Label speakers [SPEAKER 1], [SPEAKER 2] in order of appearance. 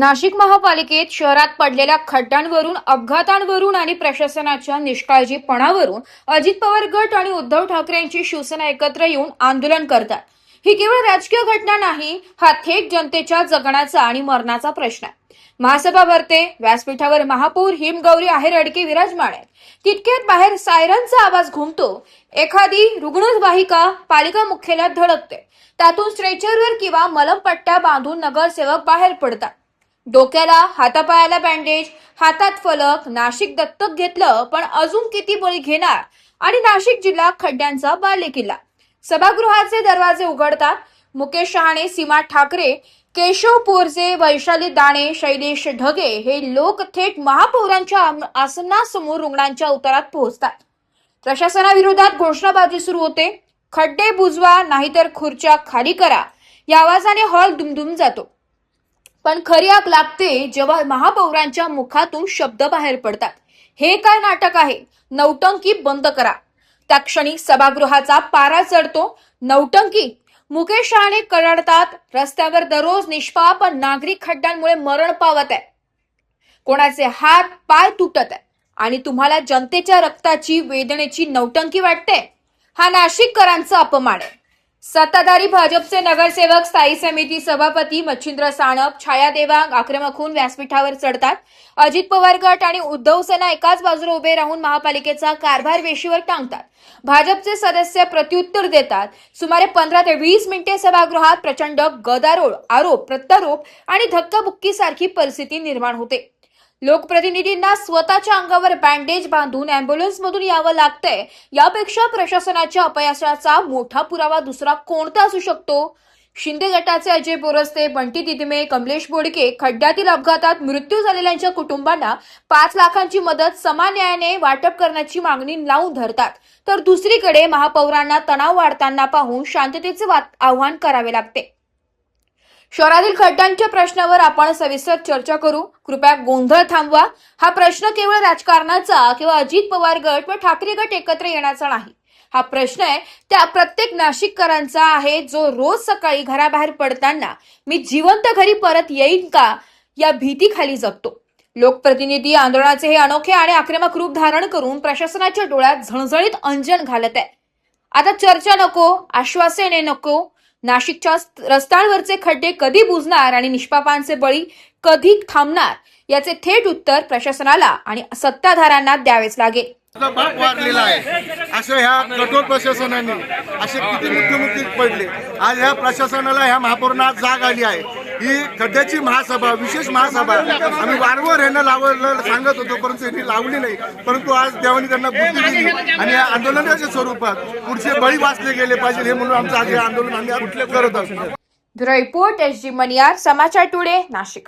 [SPEAKER 1] नाशिक महापालिकेत शहरात पडलेल्या खड्ड्यांवरून, अपघातांवरून आणि प्रशासनाच्या निष्काळजीपणावरून अजित पवार गट आणि उद्धव ठाकरेंची शिवसेना एकत्र येऊन आंदोलन करतात। ही केवळ राजकीय घटना नाही, हा थेट जनतेच्या जगण्याचा आणि मरणाचा प्रश्न आहे। महासभा भरते, व्यासपीठावर महापौर हिमगौरी आहेरडके विराजमान आहेत। तितक्यात बाहेर सायरनचा आवाज घुमतो, एखादी रुग्णवाहिका पालिका मुख्यालयात धडकते, त्यातून स्ट्रेचरवर किंवा मलमपट्ट्या बांधून नगरसेवक बाहेर पडतात। डोक्याला हातापायाला बँडेज, हातात फलक। नाशिक दत्तक घेतलं, पण अजून किती बळी घेणार? आणि नाशिक जिल्हा खड्ड्यांचा बालेकिल्ला। सभागृहाचे दरवाजे उघडतात, मुकेश शहाणे, सीमा ठाकरे, केशव पोरजे, वैशाली दाणे, शैलेश ढगे हे लोक थेट महापौरांच्या आसनासमोर रुग्णांच्या उतारात पोहोचतात। प्रशासनाविरोधात घोषणाबाजी सुरू होते। खड्डे बुजवा, नाहीतर खुर्च्या खाली करा, या आवाजाने हॉल दुमदुम जातो। पण खरी आग लागते जेव्हा महापौरांच्या मुखातून शब्द बाहेर पडतात, हे काय नाटक आहे? नौटंकी बंद करा। त्या क्षणी सभागृहाचा पारा चढतो। नौटंकी? मुकेश शहाणे कळवतात, रस्त्यावर दररोज निष्पाप नागरिक खड्ड्यांमुळे मरण पावत आहे, कोणाचे हात पाय तुटत आहे, आणि तुम्हाला जनतेच्या रक्ताची, वेदनेची नौटंकी वाटते? हा नाशिककरांचा अपमान आहे। सत्ताधारी भाजपचे नगरसेवक, स्थायी समिती सभापती मच्छिंद्र सानप, छाया देवांग आक्रमक होऊन व्यासपीठावर चढतात। अजित पवार गट आणि उद्धव सेना एकाच बाजूला उभे राहून महापालिकेचा कारभार वेशीवर टांगतात। भाजपचे सदस्य प्रत्युत्तर देतात। सुमारे 15 ते 20 मिनिटे सभागृहात प्रचंड गदारोळ, आरोप प्रत्यारोप आणि धक्काबुक्की सारखी परिस्थिती निर्माण होते। लोकप्रतिनिधींना स्वतःच्या अंगावर बँडेज बांधून अँब्युलन्समधून यावं लागतंय। यापेक्षा प्रशासनाच्या अपयशाचा मोठा पुरावा दुसरा कोणता असू शकतो? शिंदे गटाचे अजय बोरस्ते, बंटी तिदमे, कमलेश बोडके खड्ड्यातील अपघातात मृत्यू झालेल्यांच्या कुटुंबांना 5 लाखांची मदत समान न्यायाने वाटप करण्याची मागणी लावून धरतात, तर दुसरीकडे महापौरांना तणाव वाढताना पाहून शांततेचे आवाहन करावे लागते। शहरातील खड्ड्यांच्या प्रश्नावर आपण सविस्तर चर्चा करू। कृपया गोंधळ थांबवा। हा प्रश्न केवळ राजकारणाचा किंवा अजित पवार गट व ठाकरे गट एकत्र येण्याचा नाही। हा प्रश्न आहे त्या प्रत्येक नाशिककरांचा आहे, जो रोज सकाळी घराबाहेर पडताना मी जिवंत घरी परत येईन का या भीतीखाली जगतो। लोकप्रतिनिधी आंदोलनाचे हे अनोखे आणि आक्रमक रूप धारण करून प्रशासनाच्या डोळ्यात झणझणीत अंजन घालत आहे। आता चर्चा नको, आश्वासने नको। नाशिकच्या रस्त्यांवरचे खड्डे कधी बुजणार आणि निष्पापांचे बळी कधी थांबणार, याचे थेट उत्तर प्रशासनाला आणि सत्ताधाऱ्यांना द्यावेच लागेल।
[SPEAKER 2] बाप वाढलेला आहे, असं ह्या कठोर प्रशासनाने असे किती मुख्यमंत्री पडले। आज ह्या प्रशासनाला, ह्या महापौरांना आज जाग आली आहे। ही खड्ड्याची महासभा, विशेष महासभा आम्ही वारंवार यांना लावायला सांगत होतो, परंतु यांनी लावली नाही। परंतु आज देवानी त्यांना बुद्धी दिली आणि या आंदोलनाच्या स्वरूपात पुढचे बळी वाचले गेले पाहिजे, हे म्हणून आमचं आज हे आंदोलन आम्ही कुठले करत आहोत।
[SPEAKER 1] ब्युरो रिपोर्ट SG मनियार, समाचार टुडे, नाशिक।